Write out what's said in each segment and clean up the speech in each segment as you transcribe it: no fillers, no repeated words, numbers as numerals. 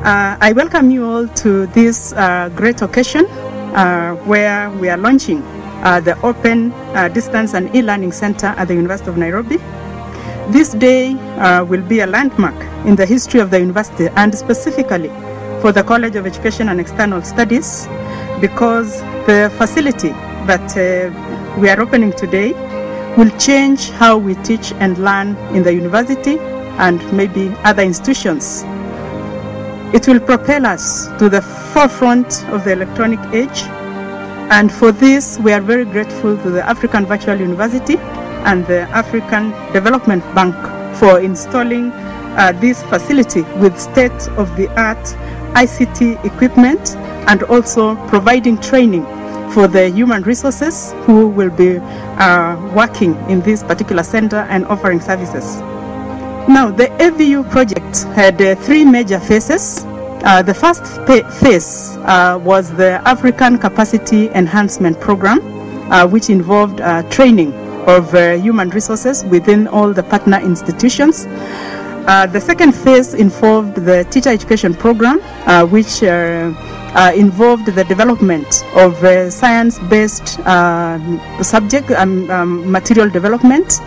I welcome you all to this great occasion where we are launching the Open Distance and E-Learning Center at the University of Nairobi. This day will be a landmark in the history of the university and specifically for the College of Education and External Studies, because the facility that we are opening today will change how we teach and learn in the university and maybe other institutions. It will propel us to the forefront of the electronic age, and for this we are very grateful to the African Virtual University and the African Development Bank for installing this facility with state-of-the-art ICT equipment and also providing training for the human resources who will be working in this particular center and offering services. Now, the AVU project had three major phases. The first phase was the African Capacity Enhancement Program, which involved training of human resources within all the partner institutions. The second phase involved the Teacher Education Program, which involved the development of science-based subject material development.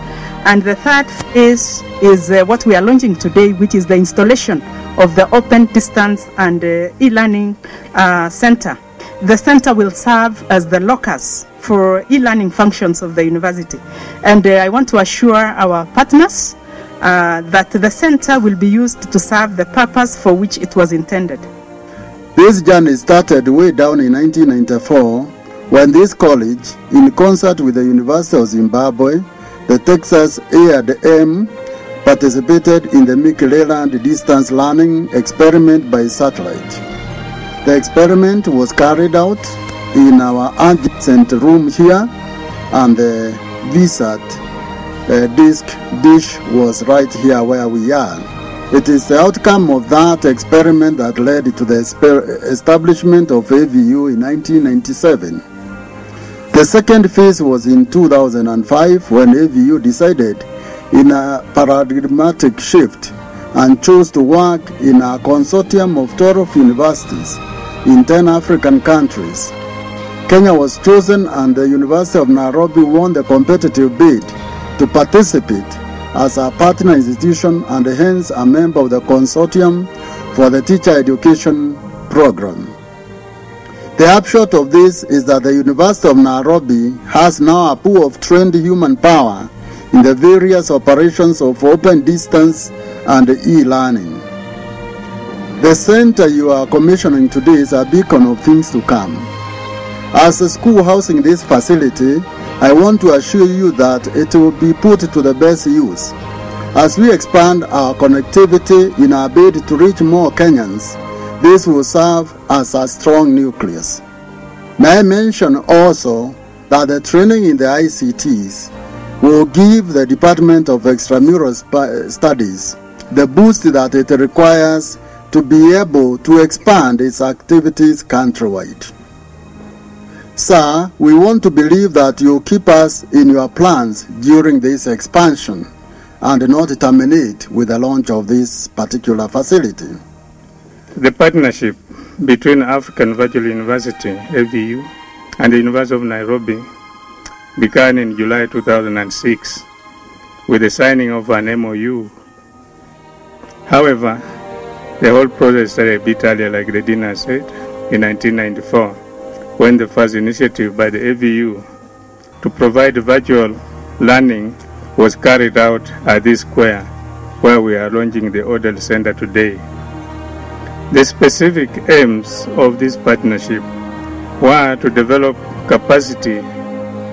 And the third phase is what we are launching today, which is the installation of the Open Distance and E-Learning Center. The center will serve as the locus for e-learning functions of the university. And I want to assure our partners that the center will be used to serve the purpose for which it was intended. This journey started way down in 1994 when this college, in concert with the University of Zimbabwe, the Texas A&M, participated in the Mickey-Leland distance learning experiment by satellite. The experiment was carried out in our adjacent room here, and the VSAT dish was right here where we are. It is the outcome of that experiment that led to the establishment of AVU in 1997. The second phase was in 2005 when AVU decided in a paradigmatic shift and chose to work in a consortium of 12 universities in 10 African countries. Kenya was chosen and the University of Nairobi won the competitive bid to participate as a partner institution and hence a member of the consortium for the teacher education program. The upshot of this is that the University of Nairobi has now a pool of trained human power in the various operations of open distance and e-learning. The center you are commissioning today is a beacon of things to come. As a school housing this facility, I want to assure you that it will be put to the best use. As we expand our connectivity in our bid to reach more Kenyans, this will serve as a strong nucleus. May I mention also that the training in the ICTs will give the Department of Extramural Studies the boost that it requires to be able to expand its activities countrywide. Sir, we want to believe that you keep us in your plans during this expansion and not terminate with the launch of this particular facility. The partnership between African Virtual University, AVU, and the University of Nairobi began in July 2006 with the signing of an MOU. However, the whole process started a bit earlier, like the Dean has said, in 1994, when the first initiative by the AVU to provide virtual learning was carried out at this square where we are launching the ODeL Center today. The specific aims of this partnership were to develop capacity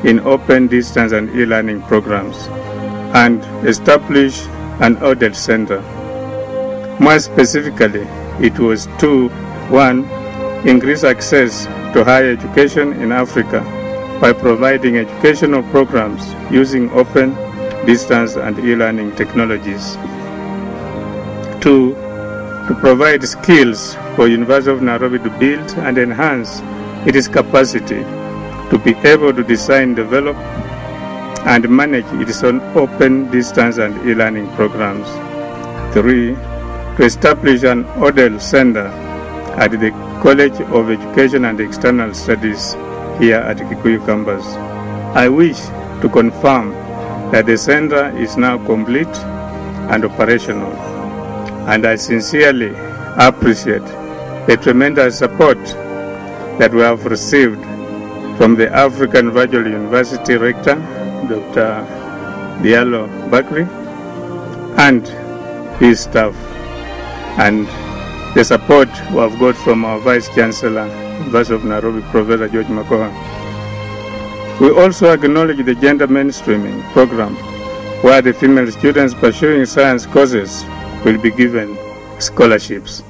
in open distance and e-learning programs and establish an ODeL Center. More specifically, it was to 1. Increase access to higher education in Africa by providing educational programs using open, distance and e-learning technologies. 2. To provide skills for University of Nairobi to build and enhance its capacity to be able to design, develop and manage its own open, distance and e-learning programs. 3. to establish an ODeL Center at the College of Education and External Studies here at Kikuyu campus. I wish to confirm that the center is now complete and operational, and I sincerely appreciate the tremendous support that we have received from the African Virtual University Rector, Dr. Diallo Bakri, and his staff, and the support we have got from our Vice Chancellor, University of Nairobi, Professor George Makoha. We also acknowledge the gender mainstreaming program, where the female students pursuing science courses will be given scholarships.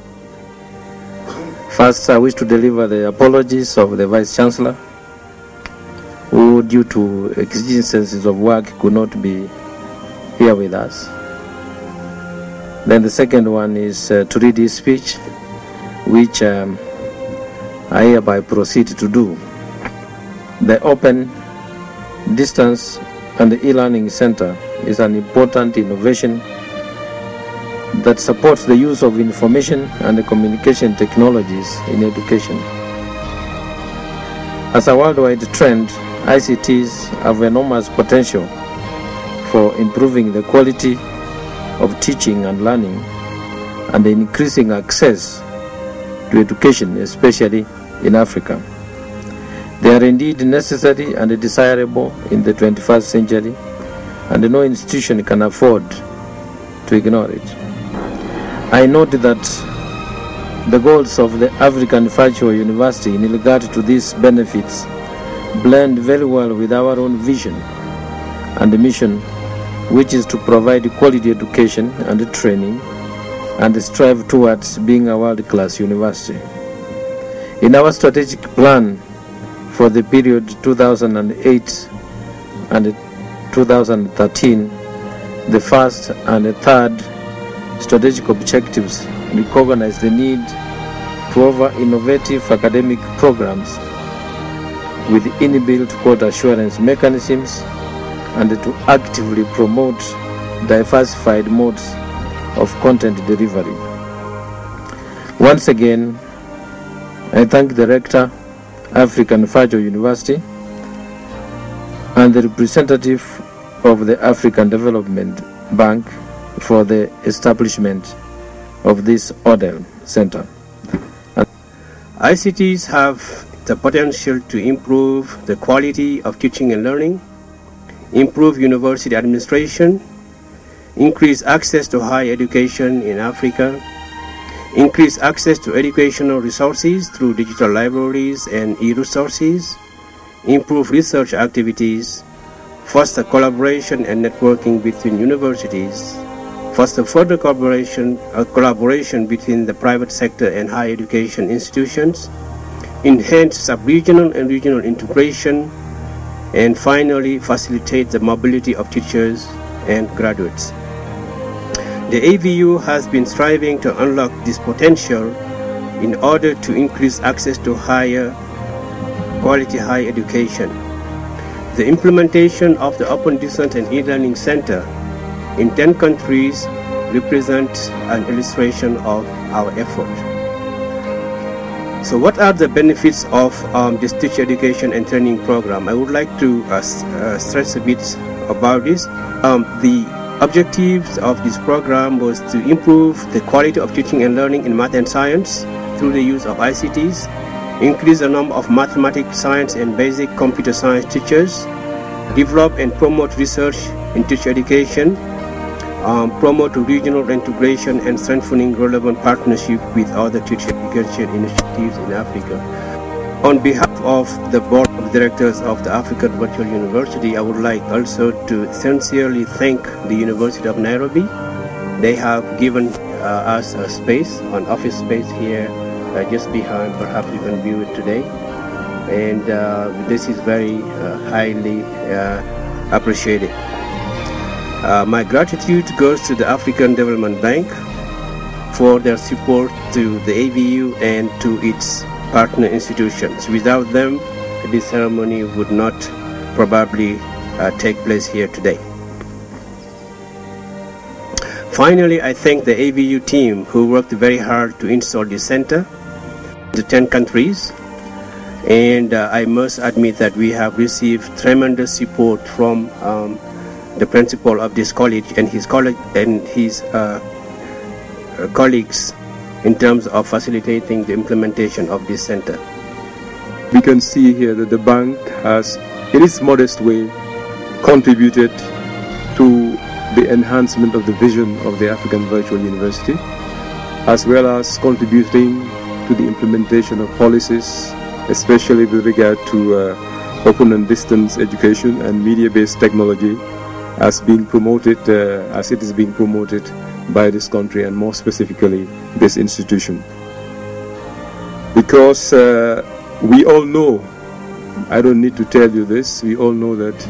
First, I wish to deliver the apologies of the Vice Chancellor, who, due to exigencies of work, could not be here with us. Then the second one is to read his speech, which I hereby proceed to do. The Open Distance and E-Learning Center is an important innovation that supports the use of information and communication technologies in education. As a worldwide trend, ICTs have enormous potential for improving the quality of teaching and learning and increasing access to education, especially in Africa. They are indeed necessary and desirable in the 21st century, and no institution can afford to ignore it. I note that the goals of the African Virtual University in regard to these benefits blend very well with our own vision and mission, which is to provide quality education and training and strive towards being a world-class university. In our strategic plan for the period 2008 and 2013, the first and the third strategic objectives recognize the need to offer innovative academic programs with inbuilt quality assurance mechanisms and to actively promote diversified modes of content delivery. Once again, I thank the Rector, African Virtual University, and the representative of the African Development Bank for the establishment of this ODeL Center. ICTs have the potential to improve the quality of teaching and learning, improve university administration, increase access to higher education in Africa, increase access to educational resources through digital libraries and e-resources, improve research activities, foster collaboration and networking between universities, foster further collaboration between the private sector and higher education institutions, enhance sub-regional and regional integration, and finally facilitate the mobility of teachers and graduates. The AVU has been striving to unlock this potential in order to increase access to higher quality higher education. The implementation of the Open Distance and E-Learning Center in 10 countries represents an illustration of our effort. So what are the benefits of this teacher education and training program? I would like to stress a bit about this. The objectives of this program was to improve the quality of teaching and learning in math and science through the use of ICTs, increase the number of mathematics, science, and basic computer science teachers, develop and promote research in teacher education, promote regional integration and strengthening relevant partnership with other teacher education initiatives in Africa. On behalf of the Board of Directors of the African Virtual University, I would like also to sincerely thank the University of Nairobi. They have given us a space, an office space here just behind, perhaps you can view it today. And this is very highly appreciated. My gratitude goes to the African Development Bank for their support to the AVU and to its partner institutions. Without them, this ceremony would not probably take place here today. Finally, I thank the AVU team who worked very hard to install this center to 10 countries. And I must admit that we have received tremendous support from the principal of this college and his colleagues in terms of facilitating the implementation of this center. We can see here that the bank has, in its modest way, contributed to the enhancement of the vision of the African Virtual University, as well as contributing to the implementation of policies, especially with regard to open and distance education and media-based technology, as being promoted, as it is being promoted by this country and more specifically this institution. Because we all know, I don't need to tell you this, we all know that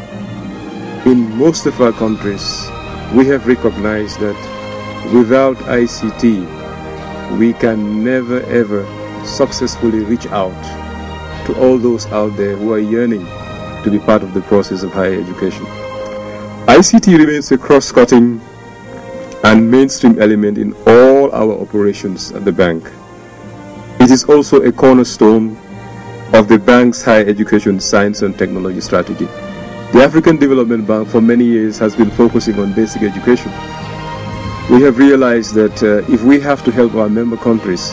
in most of our countries we have recognized that without ICT we can never ever successfully reach out to all those out there who are yearning to be part of the process of higher education. ICT remains a cross-cutting and mainstream element in all our operations at the bank. It is also a cornerstone of the bank's higher education, science and technology strategy. The African Development Bank for many years has been focusing on basic education. We have realized that if we have to help our member countries,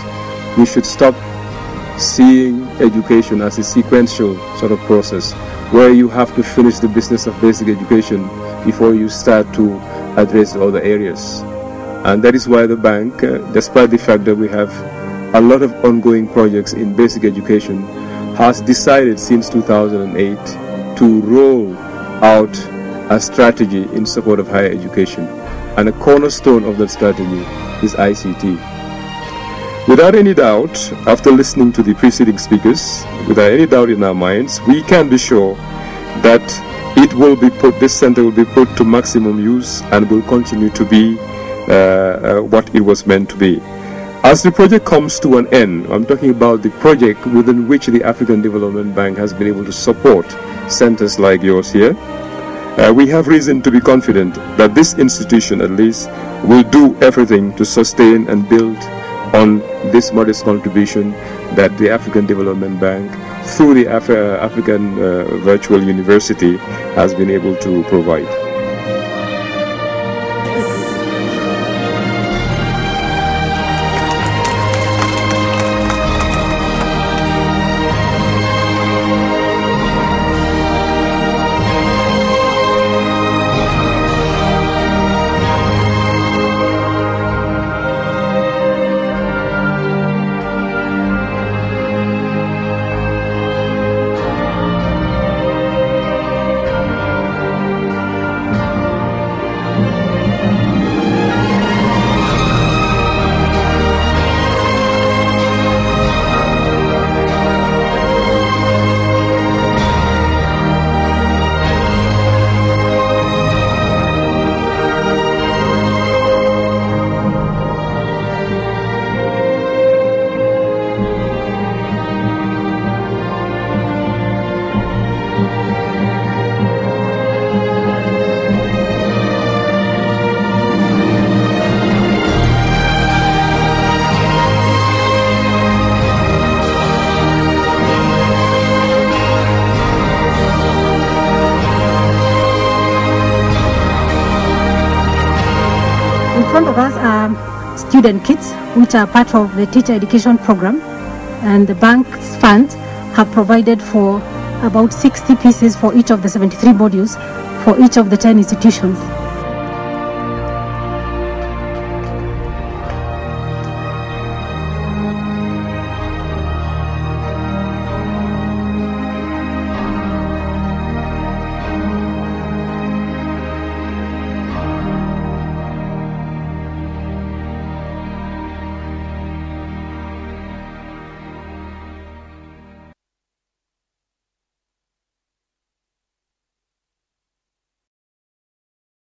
we should stop seeing education as a sequential sort of process where you have to finish the business of basic education before you start to address the other areas. And that is why the bank, despite the fact that we have a lot of ongoing projects in basic education, has decided since 2008 to roll out a strategy in support of higher education. And a cornerstone of that strategy is ICT. Without any doubt, after listening to the preceding speakers, without any doubt in our minds, we can be sure that it will be put, this center will be put to maximum use and will continue to be what it was meant to be. As the project comes to an end, I'm talking about the project within which the African Development Bank has been able to support centers like yours here. We have reason to be confident that this institution at least will do everything to sustain and build on this modest contribution that the African Development Bank through the African Virtual University has been able to provide. In front of us are student kits, which are part of the teacher education program, and the bank's funds have provided for about 60 pieces for each of the 73 modules for each of the 10 institutions.